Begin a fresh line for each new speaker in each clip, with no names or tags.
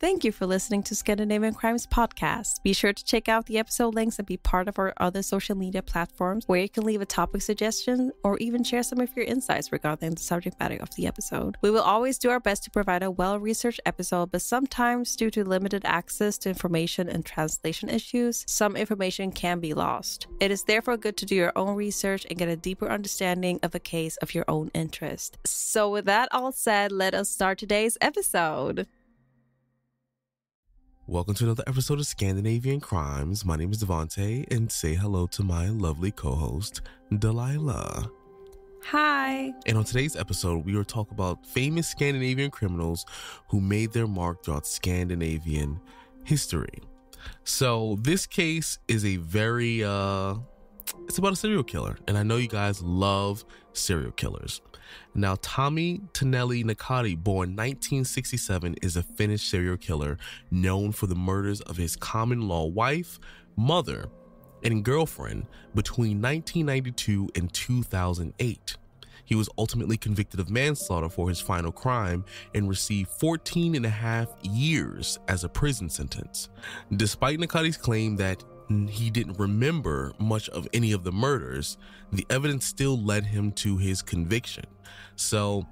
Thank you for listening to Scandinavian Crimes Podcast. Be sure to check out the episode links and be part of our other social media platforms where you can leave a topic suggestion or even share some of your insights regarding the subject matter of the episode. We will always do our best to provide a well-researched episode, but sometimes due to limited access to information and translation issues, some information can be lost. It is therefore good to do your own research and get a deeper understanding of a case of your own interest. So with that all said, let us start today's episode.
Welcome to another episode of Scandinavian Crimes. My name is Devante, and say hello to my lovely co-host, Delila.
Hi.
And on today's episode, we will talk about famous Scandinavian criminals who made their mark throughout Scandinavian history. So this case is a very, it's about a serial killer, and I know you guys love serial killers. Now, Tommi Taneli Nakari, born 1967, is a Finnish serial killer known for the murders of his common-law wife, mother, and girlfriend between 1992 and 2008. He was ultimately convicted of manslaughter for his final crime and received 14 and a half years as a prison sentence. Despite Nakari's claim that he didn't remember much of any of the murders, the evidence still led him to his conviction. So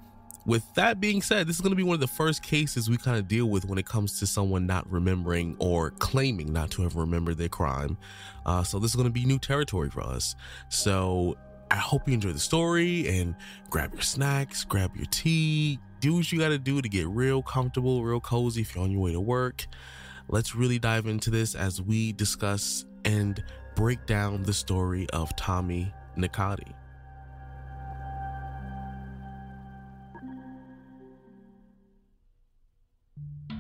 with that being said, this is going to be one of the first cases we kind of deal with when it comes to someone not remembering or claiming not to have remembered their crime. So this is going to be new territory for us. So I hope you enjoy the story, and grab your snacks, grab your tea, do what you got to do to get real comfortable, real cozy if you're on your way to work. Let's really dive into this as we discuss and break down the story of Tommi Nakari.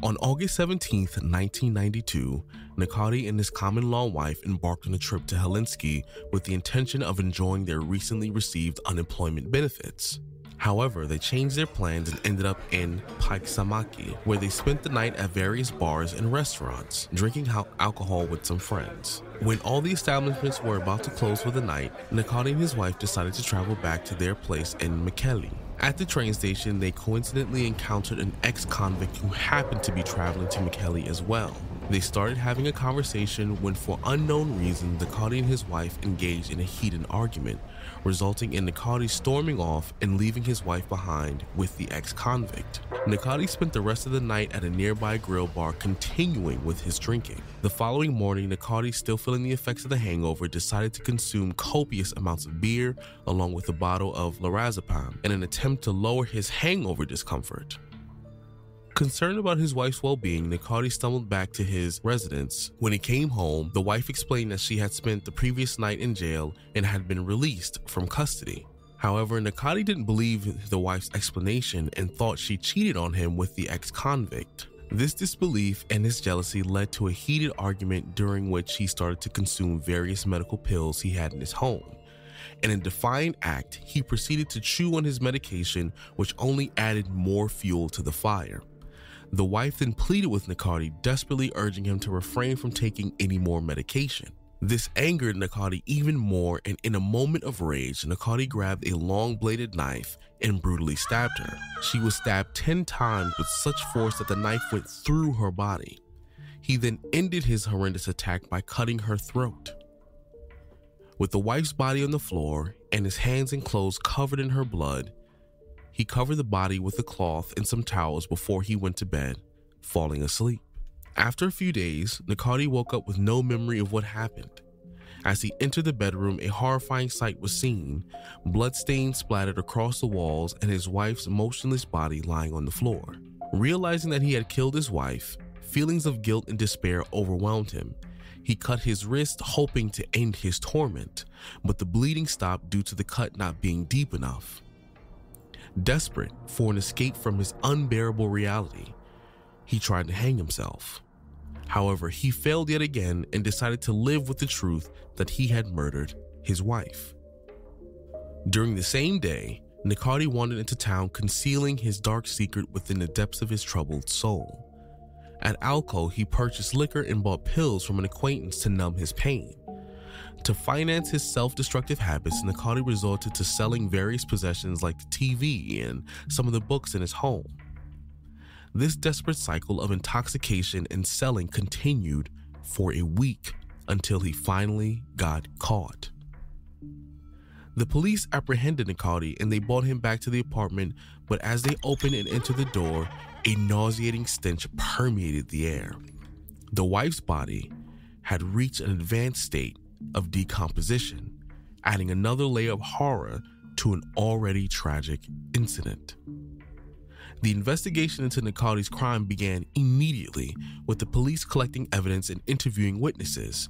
On August 17th, 1992, Nakari and his common-law wife embarked on a trip to Helsinki with the intention of enjoying their recently received unemployment benefits. However, they changed their plans and ended up in Paiksamaki, where they spent the night at various bars and restaurants, drinking alcohol with some friends. When all the establishments were about to close for the night, Nakari and his wife decided to travel back to their place in Mikkeli. At the train station, they coincidentally encountered an ex-convict who happened to be traveling to Mikkeli as well. They started having a conversation when, for unknown reasons, Nakari and his wife engaged in a heated argument, resulting in Nakari storming off and leaving his wife behind with the ex-convict. Nakari spent the rest of the night at a nearby grill bar continuing with his drinking. The following morning, Nakari, still feeling the effects of the hangover, decided to consume copious amounts of beer along with a bottle of lorazepam in an attempt to lower his hangover discomfort. Concerned about his wife's well-being, Nakari stumbled back to his residence. When he came home, the wife explained that she had spent the previous night in jail and had been released from custody. However, Nakari didn't believe the wife's explanation and thought she cheated on him with the ex-convict. This disbelief and his jealousy led to a heated argument during which he started to consume various medical pills he had in his home. In a defiant act, he proceeded to chew on his medication, which only added more fuel to the fire. The wife then pleaded with Nakari, desperately urging him to refrain from taking any more medication. This angered Nakari even more, and in a moment of rage, Nakari grabbed a long-bladed knife and brutally stabbed her. She was stabbed 10 times with such force that the knife went through her body. He then ended his horrendous attack by cutting her throat. With the wife's body on the floor and his hands and clothes covered in her blood, he covered the body with a cloth and some towels before he went to bed, falling asleep. After a few days, Nakari woke up with no memory of what happened. As he entered the bedroom, a horrifying sight was seen: bloodstains splattered across the walls and his wife's motionless body lying on the floor. Realizing that he had killed his wife, feelings of guilt and despair overwhelmed him. He cut his wrist, hoping to end his torment, but the bleeding stopped due to the cut not being deep enough. Desperate for an escape from his unbearable reality, he tried to hang himself. However, he failed yet again and decided to live with the truth that he had murdered his wife. During the same day, Nakari wandered into town, concealing his dark secret within the depths of his troubled soul. At Alco, he purchased liquor and bought pills from an acquaintance to numb his pain. To finance his self-destructive habits, Nakari resorted to selling various possessions like the TV and some of the books in his home. This desperate cycle of intoxication and selling continued for a week until he finally got caught. The police apprehended Nakari and they brought him back to the apartment, but as they opened and entered the door, a nauseating stench permeated the air. The wife's body had reached an advanced state of decomposition, adding another layer of horror to an already tragic incident. The investigation into Nakari's crime began immediately, with the police collecting evidence and interviewing witnesses.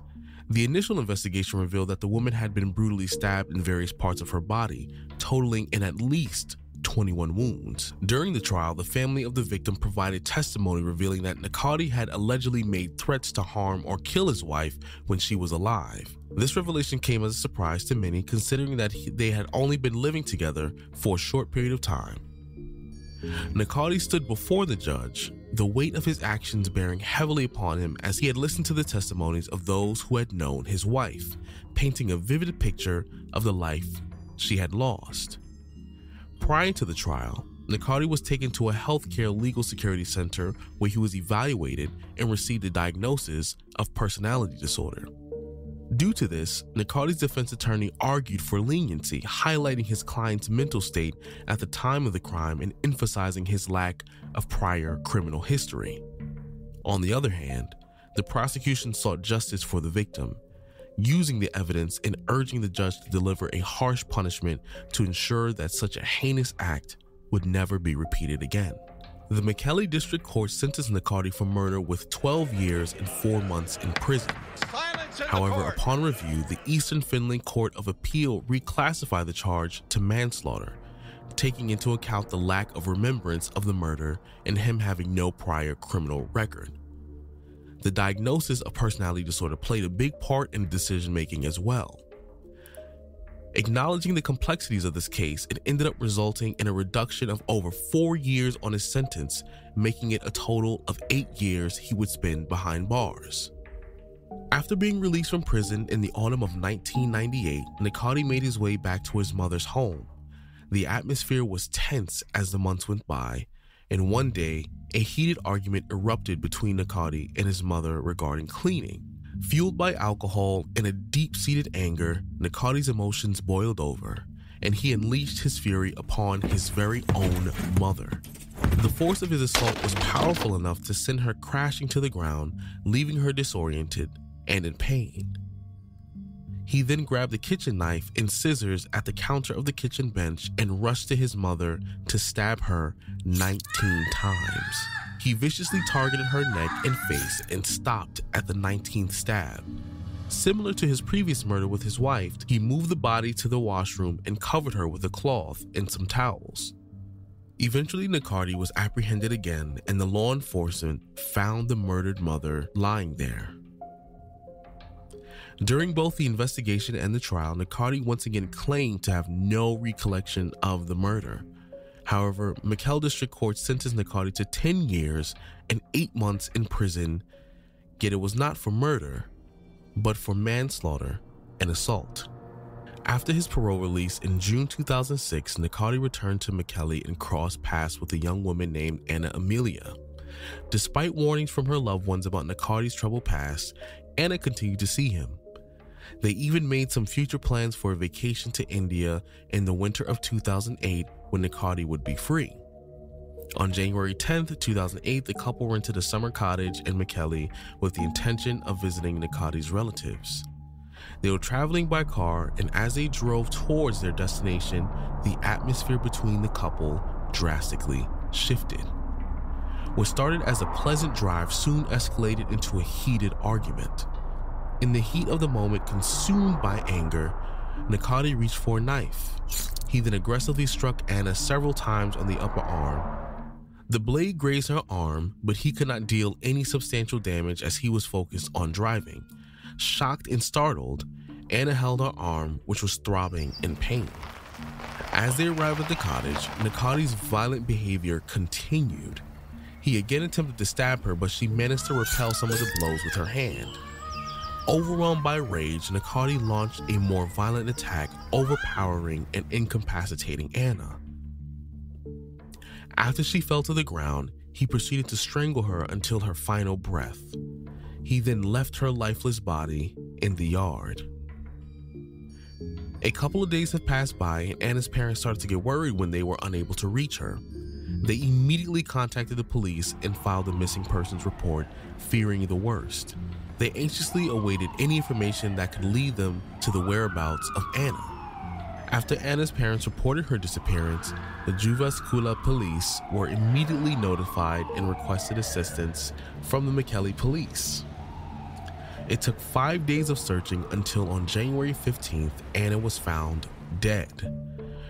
The initial investigation revealed that the woman had been brutally stabbed in various parts of her body, totaling in at least 21 wounds. During the trial, the family of the victim provided testimony revealing that Nakari had allegedly made threats to harm or kill his wife when she was alive. This revelation came as a surprise to many, considering that they had only been living together for a short period of time. Nakari stood before the judge, the weight of his actions bearing heavily upon him as he had listened to the testimonies of those who had known his wife, painting a vivid picture of the life she had lost. Prior to the trial, Nakari was taken to a healthcare legal security center where he was evaluated and received a diagnosis of personality disorder. Due to this, Nakari's defense attorney argued for leniency, highlighting his client's mental state at the time of the crime and emphasizing his lack of prior criminal history. On the other hand, the prosecution sought justice for the victim, using the evidence and urging the judge to deliver a harsh punishment to ensure that such a heinous act would never be repeated again. The McKellar District Court sentenced Nakari for murder with 12 years and 4 months in prison. However, upon review, the Eastern Finland Court of Appeal reclassified the charge to manslaughter, taking into account the lack of remembrance of the murder and him having no prior criminal record. The diagnosis of personality disorder played a big part in decision-making as well. Acknowledging the complexities of this case, it ended up resulting in a reduction of over 4 years on his sentence, making it a total of 8 years he would spend behind bars. After being released from prison in the autumn of 1998, Nakari made his way back to his mother's home. The atmosphere was tense as the months went by, and one day, a heated argument erupted between Nakari and his mother regarding cleaning. Fueled by alcohol and a deep-seated anger, Nakari's emotions boiled over, and he unleashed his fury upon his very own mother. The force of his assault was powerful enough to send her crashing to the ground, leaving her disoriented and in pain. He then grabbed the kitchen knife and scissors at the counter of the kitchen bench and rushed to his mother to stab her 19 times. He viciously targeted her neck and face and stopped at the 19th stab. Similar to his previous murder with his wife, he moved the body to the washroom and covered her with a cloth and some towels. Eventually, Nakari was apprehended again, and the law enforcement found the murdered mother lying there. During both the investigation and the trial, Nakari once again claimed to have no recollection of the murder. However, McKellar District Court sentenced Nakari to 10 years and 8 months in prison, yet it was not for murder, but for manslaughter and assault. After his parole release in June 2006, Nakari returned to McKellar and crossed paths with a young woman named Anna Amelia. Despite warnings from her loved ones about Nakari's troubled past, Anna continued to see him. They even made some future plans for a vacation to India in the winter of 2008 when Nakari would be free. On January 10th, 2008, the couple rented a summer cottage in McKellar with the intention of visiting Nakari's relatives. They were traveling by car, and as they drove towards their destination, the atmosphere between the couple drastically shifted. What started as a pleasant drive soon escalated into a heated argument. In the heat of the moment, consumed by anger, Nakari reached for a knife. He then aggressively struck Anna several times on the upper arm. The blade grazed her arm, but he could not deal any substantial damage as he was focused on driving. Shocked and startled, Anna held her arm, which was throbbing in pain. As they arrived at the cottage, Nakari's violent behavior continued. He again attempted to stab her, but she managed to repel some of the blows with her hand. Overwhelmed by rage, Nakari launched a more violent attack, overpowering and incapacitating Anna. After she fell to the ground, he proceeded to strangle her until her final breath. He then left her lifeless body in the yard. A couple of days had passed by, and Anna's parents started to get worried when they were unable to reach her. They immediately contacted the police and filed a missing persons report, fearing the worst. They anxiously awaited any information that could lead them to the whereabouts of Anna. After Anna's parents reported her disappearance, the Jyväskylä police were immediately notified and requested assistance from the Mikkeli police. It took 5 days of searching until on January 15th, Anna was found dead.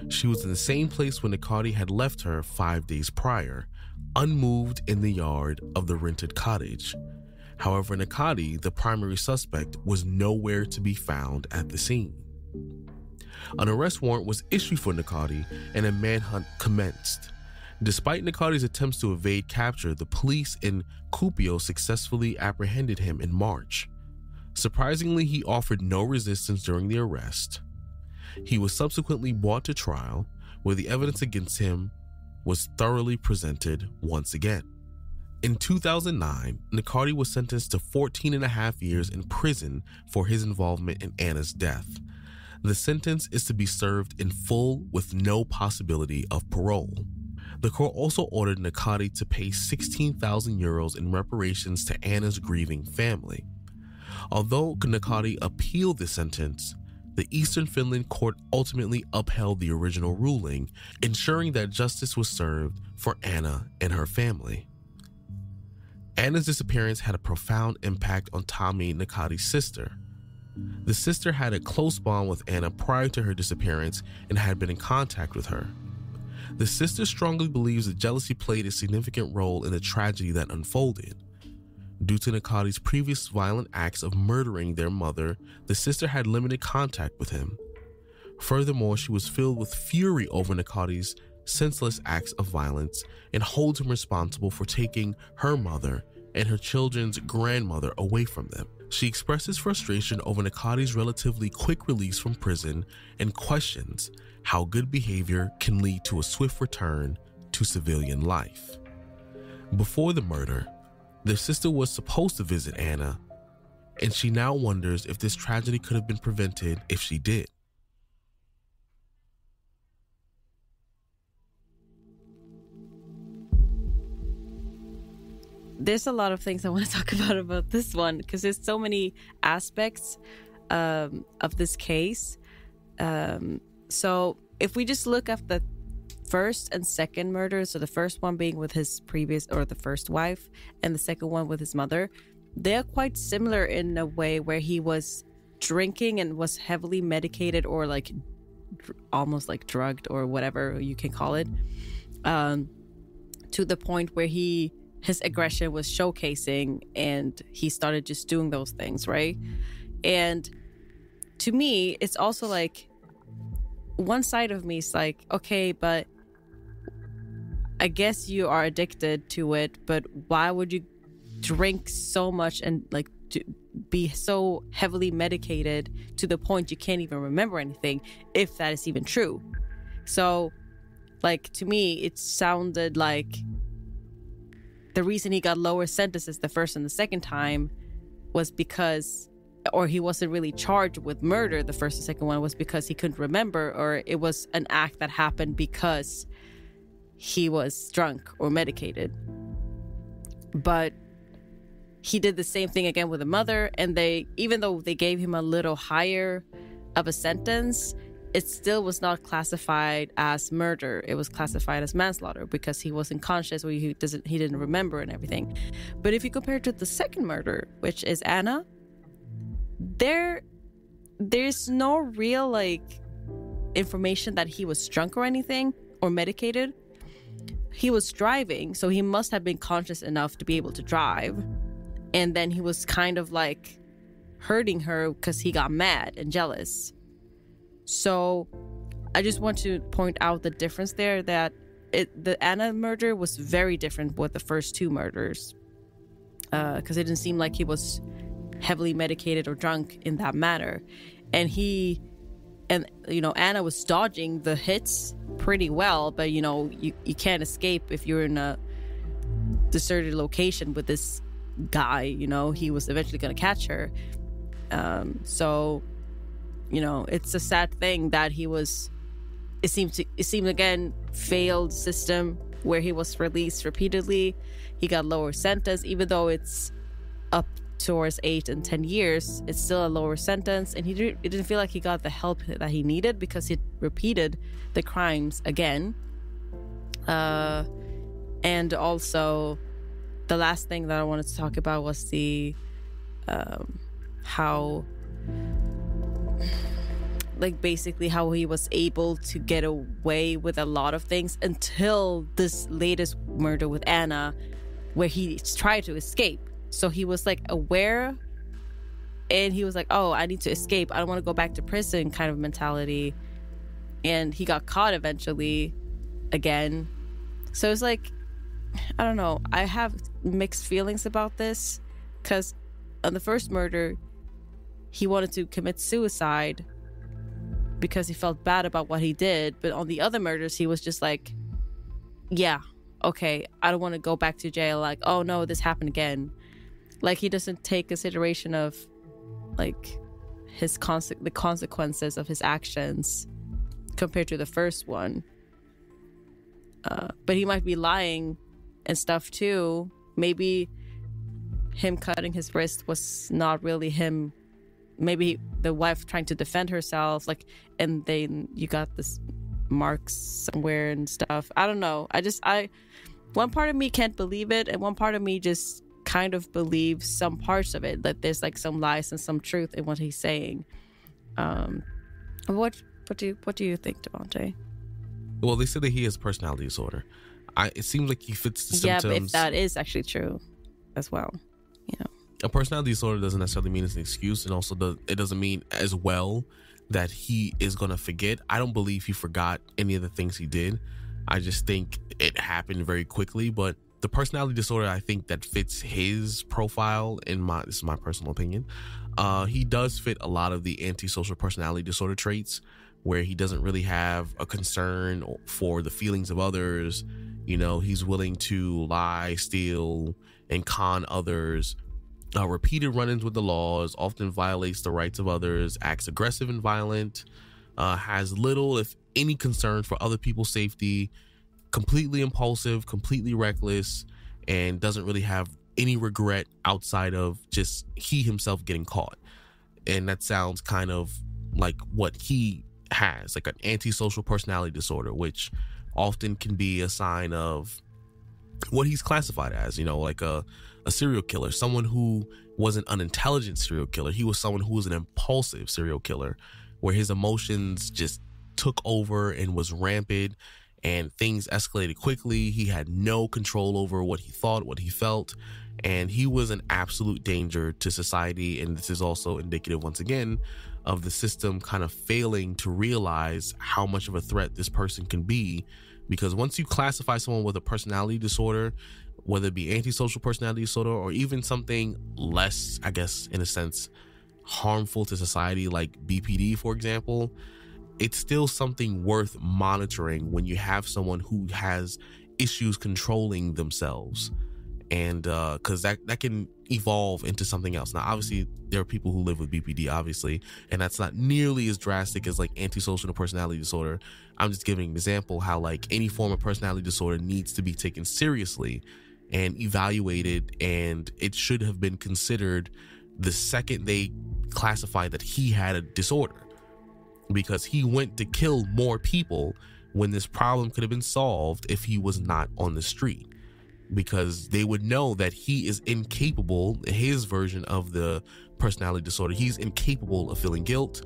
She was in the same place when Nakari had left her 5 days prior, unmoved in the yard of the rented cottage. However, Nakari, the primary suspect, was nowhere to be found at the scene. An arrest warrant was issued for Nakari and a manhunt commenced. Despite Nakari's attempts to evade capture, the police in Kuopio successfully apprehended him in March. Surprisingly, he offered no resistance during the arrest. He was subsequently brought to trial, where the evidence against him was thoroughly presented once again. In 2009, Nakari was sentenced to 14.5 years in prison for his involvement in Anna's death. The sentence is to be served in full with no possibility of parole. The court also ordered Nakari to pay 16,000 euros in reparations to Anna's grieving family. Although Nakari appealed the sentence, the Eastern Finland court ultimately upheld the original ruling, ensuring that justice was served for Anna and her family. Anna's disappearance had a profound impact on Tommi Nakari's sister. The sister had a close bond with Anna prior to her disappearance and had been in contact with her. The sister strongly believes that jealousy played a significant role in the tragedy that unfolded. Due to Nakari's previous violent acts of murdering their mother, the sister had limited contact with him. Furthermore, she was filled with fury over Nakari's senseless acts of violence and holds him responsible for taking her mother and her children's grandmother away from them. She expresses frustration over Nakari's relatively quick release from prison and questions how good behavior can lead to a swift return to civilian life. Before the murder, their sister was supposed to visit Anna, and she now wonders if this tragedy could have been prevented if she did.
There's a lot of things I want to talk about this one because there's so many aspects of this case. So if we just look at the first and second murders, so the first one being with his previous or the first wife and the second one with his mother, they're quite similar in a way where he was drinking and was heavily medicated or like almost like drugged or whatever you can call it, to the point where his aggression was showcasing and he started just doing those things, right? And to me, it's also like one side of me is like, okay, but I guess you are addicted to it, but why would you drink so much and like to be so heavily medicated to the point you can't even remember anything, if that is even true? So like to me, it sounded like the reason he got lower sentences the first and the second time was because, or he wasn't really charged with murder the first and second one, was because he couldn't remember, or it was an act that happened because he was drunk or medicated. But he did the same thing again with the mother, and even though they gave him a little higher of a sentence, it still was not classified as murder. It was classified as manslaughter because he wasn't conscious or he didn't remember and everything. But if you compare it to the second murder, which is Anna, there's no real like information that he was drunk or anything or medicated. He was driving, so he must have been conscious enough to be able to drive. And then he was kind of like hurting her because he got mad and jealous. So I just want to point out the difference there, that the Anna murder was very different with the first two murders, because it didn't seem like he was heavily medicated or drunk in that manner. And Anna was dodging the hits pretty well, but you can't escape if you're in a deserted location with this guy. You know, he was eventually going to catch her. So, you know, it's a sad thing that he was. It seemed again failed system where he was released repeatedly. He got lower sentence, even though it's up towards 8 and 10 years. It's still a lower sentence, and it didn't feel like he got the help that he needed because he repeated the crimes again. And also, the last thing that I wanted to talk about was the how, like, basically how he was able to get away with a lot of things until this latest murder with Anna, where he tried to escape. So he was like aware, and he was like, oh, I need to escape, I don't want to go back to prison kind of mentality. And he got caught eventually again. So it's like, I don't know, I have mixed feelings about this, because on the first murder he wanted to commit suicide because he felt bad about what he did, but on the other murders he was just like, yeah, okay, I don't want to go back to jail, like, oh no, this happened again. Like, he doesn't take consideration of like the consequences of his actions compared to the first one. But he might be lying and stuff too. Maybe him cutting his wrist was not really him. Maybe the wife trying to defend herself, like, and then you got this marks somewhere and stuff. I don't know. One part of me can't believe it, and one part of me just kind of believes some parts of it, that there's like some lies and some truth in what he's saying. What do you think, Devante?
Well, they said that he has personality disorder. It seems like he fits the symptoms.
Yeah, but if that is actually true as well, you know.
A personality disorder doesn't necessarily mean it's an excuse, and also it doesn't mean as well that he is going to forget. I don't believe he forgot any of the things he did. I just think it happened very quickly. But the personality disorder, I think, that fits his profile, this is my personal opinion. He does fit a lot of the antisocial personality disorder traits, where he doesn't really have a concern for the feelings of others. You know, he's willing to lie, steal, and con others. Repeated run-ins with the laws, often violates the rights of others, acts aggressive and violent, has little, if any, concern for other people's safety, completely impulsive, completely reckless, and doesn't really have any regret outside of just he himself getting caught. And that sounds kind of like what he has, like an antisocial personality disorder, which often can be a sign of what he's classified as, you know, like a serial killer, someone who was an unintelligent serial killer. He was someone who was an impulsive serial killer, where his emotions just took over and was rampant, and things escalated quickly. He had no control over what he thought, what he felt, and he was an absolute danger to society. And this is also indicative, once again, of the system kind of failing to realize how much of a threat this person can be. Because once you classify someone with a personality disorder, whether it be antisocial personality disorder or even something less, I guess, in a sense, harmful to society, like BPD, for example, it's still something worth monitoring when you have someone who has issues controlling themselves. And because that can evolve into something else. Now, obviously, there are people who live with BPD, obviously, and that's not nearly as drastic as like antisocial personality disorder. I'm just giving an example how like any form of personality disorder needs to be taken seriously and evaluated, and it should have been considered the second they classified that he had a disorder, because he went to kill more people when this problem could have been solved if he was not on the street. Because they would know that he is incapable, his version of the personality disorder, he's incapable of feeling guilt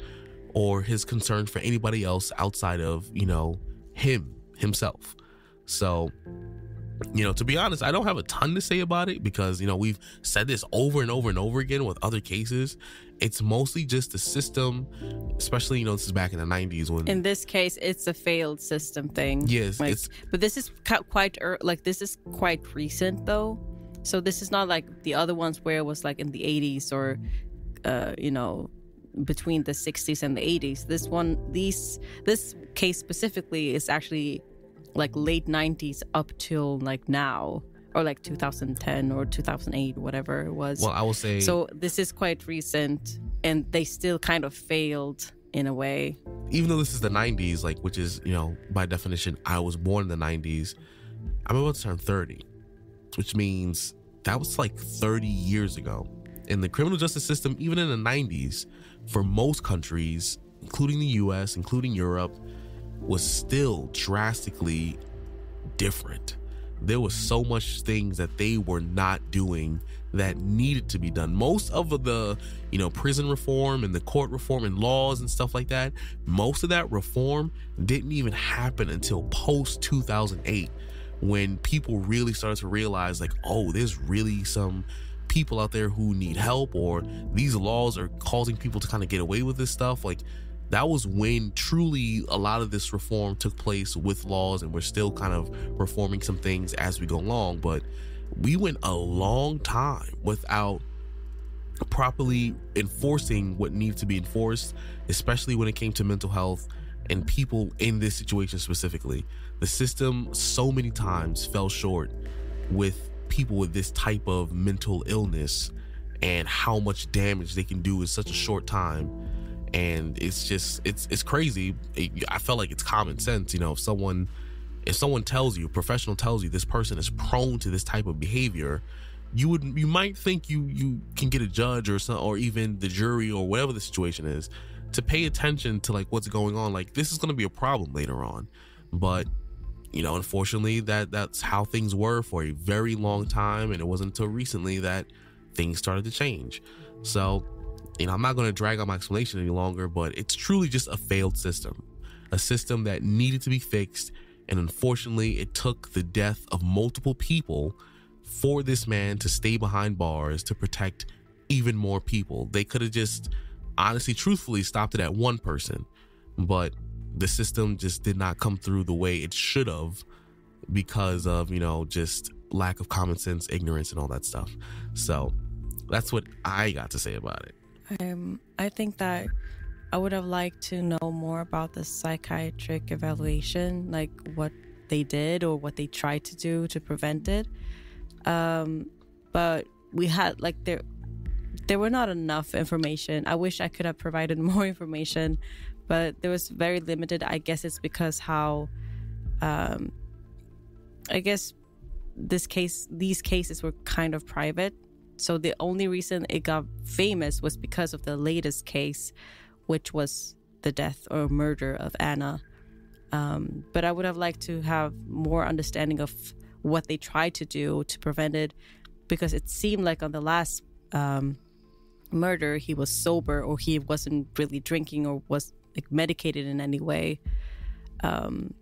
or his concern for anybody else outside of, you know, himself. So, you know, to be honest, I don't have a ton to say about it, because, you know, we've said this over and over and over again with other cases. It's mostly just the system, especially, you know, this is back in the 90s when... In
this case, it's a failed system thing.
Yes.
Like, but this is this is quite recent, though. So this is not like the other ones where it was like in the 80s or, you know, between the 60s and the 80s. This case specifically is actually like late 90s up till like now. or like 2010 or 2008, whatever it was.
Well, I will say...
So this is quite recent, and they still kind of failed in a way.
Even though this is the 90s, like, which is, you know, by definition, I was born in the 90s. I'm about to turn 30, which means that was like 30 years ago. And the criminal justice system, even in the 90s, for most countries, including the US, including Europe, was still drastically different. There was so much things that they were not doing that needed to be done. Most of the, you know, prison reform and the court reform and laws and stuff like that, most of that reform didn't even happen until post 2008, when people really started to realize, like, oh, there's really some people out there who need help, or these laws are causing people to kind of get away with this stuff. Like, that was when truly a lot of this reform took place with laws, and we're still kind of reforming some things as we go along. But we went a long time without properly enforcing what needed to be enforced, especially when it came to mental health and people in this situation specifically. The system so many times fell short with people with this type of mental illness and how much damage they can do in such a short time. And it's just, it's crazy. I felt like it's common sense. You know, if someone tells you, a professional tells you this person is prone to this type of behavior, you might think you can get a judge or even the jury or whatever the situation is to pay attention to like what's going on. Like, this is going to be a problem later on. But, you know, unfortunately that's how things were for a very long time. And it wasn't until recently that things started to change. So, you know, I'm not going to drag on my explanation any longer, but it's truly just a failed system, a system that needed to be fixed. And unfortunately, it took the death of multiple people for this man to stay behind bars to protect even more people. They could have just, honestly, truthfully stopped it at one person, but the system just did not come through the way it should have because of, you know, just lack of common sense, ignorance, and all that stuff. So that's what I got to say about it.
I think that I would have liked to know more about the psychiatric evaluation, like what they did or what they tried to do to prevent it. But we had, like, there were not enough information. I wish I could have provided more information, but there was very limited. I guess it's because how, I guess these cases were kind of private. So the only reason it got famous was because of the latest case, which was the death or murder of Anna. But I would have liked to have more understanding of what they tried to do to prevent it, because it seemed like on the last murder, he was sober, or he wasn't really drinking or was like medicated in any way.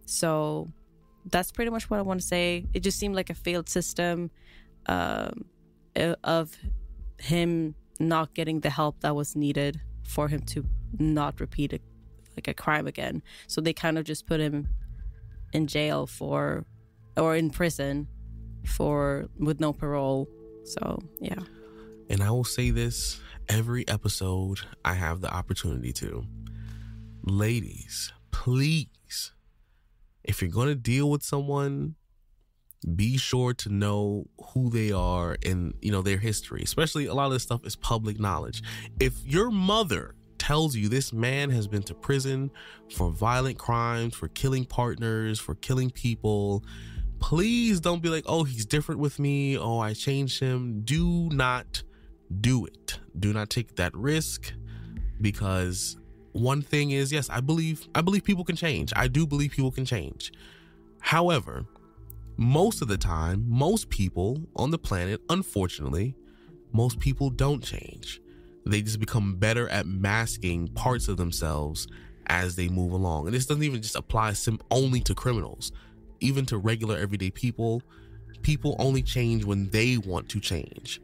So that's pretty much what I want to say. It just seemed like a failed system of him not getting the help that was needed for him to not repeat a crime again. So they kind of just put him in jail or in prison with no parole. So yeah.
And I will say this every episode I have the opportunity to. Ladies, please, if you're going to deal with someone, be sure to know who they are and, you know, their history. Especially a lot of this stuff is public knowledge. If your mother tells you this man has been to prison for violent crimes, for killing partners, for killing people, please don't be like, oh, he's different with me. Oh, I changed him. Do not do it. Do not take that risk, because one thing is, yes, I believe people can change. I do believe people can change. However, most of the time, most people on the planet, unfortunately, most people don't change. They just become better at masking parts of themselves as they move along. And this doesn't even just apply only to criminals. Even to regular everyday people, people only change when they want to change.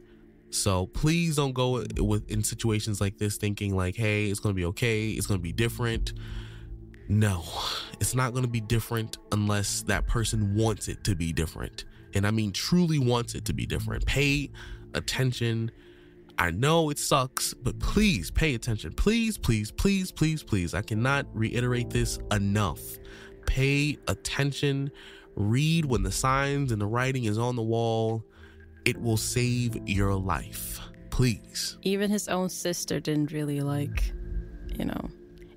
So please don't go in situations like this thinking like, hey, it's going to be okay, it's going to be different. No, it's not going to be different unless that person wants it to be different. And I mean truly wants it to be different. Pay attention. I know it sucks, but please pay attention. Please, please, please, please, please. I cannot reiterate this enough. Pay attention. Read when the signs and the writing is on the wall. It will save your life. Please.
Even his own sister didn't really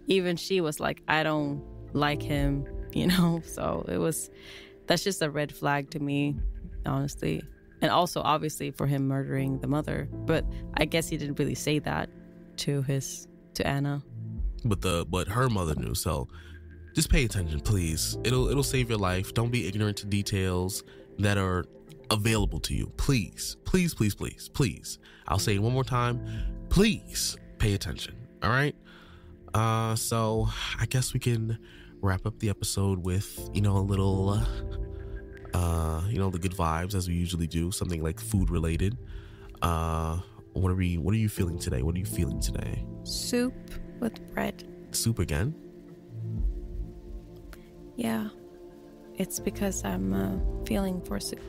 even she was like, I don't like him, so that's just a red flag to me, honestly. And also obviously for him murdering the mother, but I guess he didn't really say that to Anna.
But her mother knew, so just pay attention, please. It'll save your life. Don't be ignorant to details that are available to you. Please, please, please, please, please. I'll say it one more time. Please pay attention. All right. So I guess we can wrap up the episode with, a little, the good vibes as we usually do, something like food related. What are you feeling today? What are you feeling today?
Soup with bread.
Soup again?
Yeah. It's because I'm feeling for soup.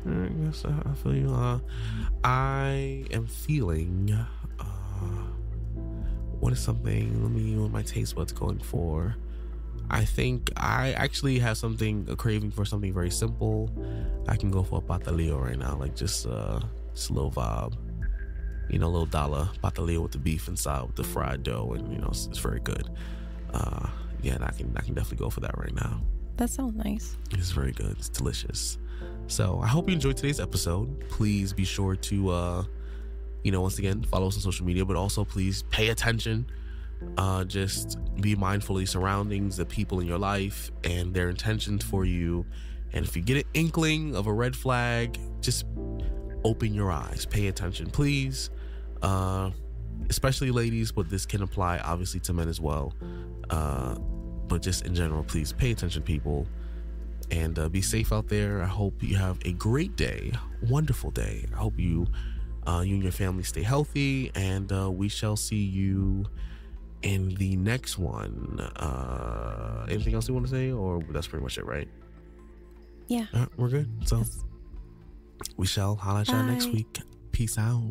Yes, I feel you. I am feeling, what is something, what my taste buds going for? I think I actually have a craving for something very simple. I can go for a patalillo right now, like just a little vibe. A little dollar patalillo with the beef inside with the fried dough, and it's very good. And I can definitely go for that right now.
That sounds nice.
It's very good. It's delicious. So I hope you enjoyed today's episode. Please be sure to, once again, follow us on social media, but also please pay attention. Just be mindful of your surroundings, the people in your life, and their intentions for you. And if you get an inkling of a red flag, just open your eyes. Pay attention, please. Especially ladies, but this can apply obviously to men as well. But just in general, please pay attention, people. And be safe out there. I hope you have a great day, wonderful day. I hope you and your family stay healthy, and we shall see you in the next one. Anything else you want to say, or that's pretty much it, right?
Yeah.
We're good. So
yes.
We shall holla at y'all next week. Peace out.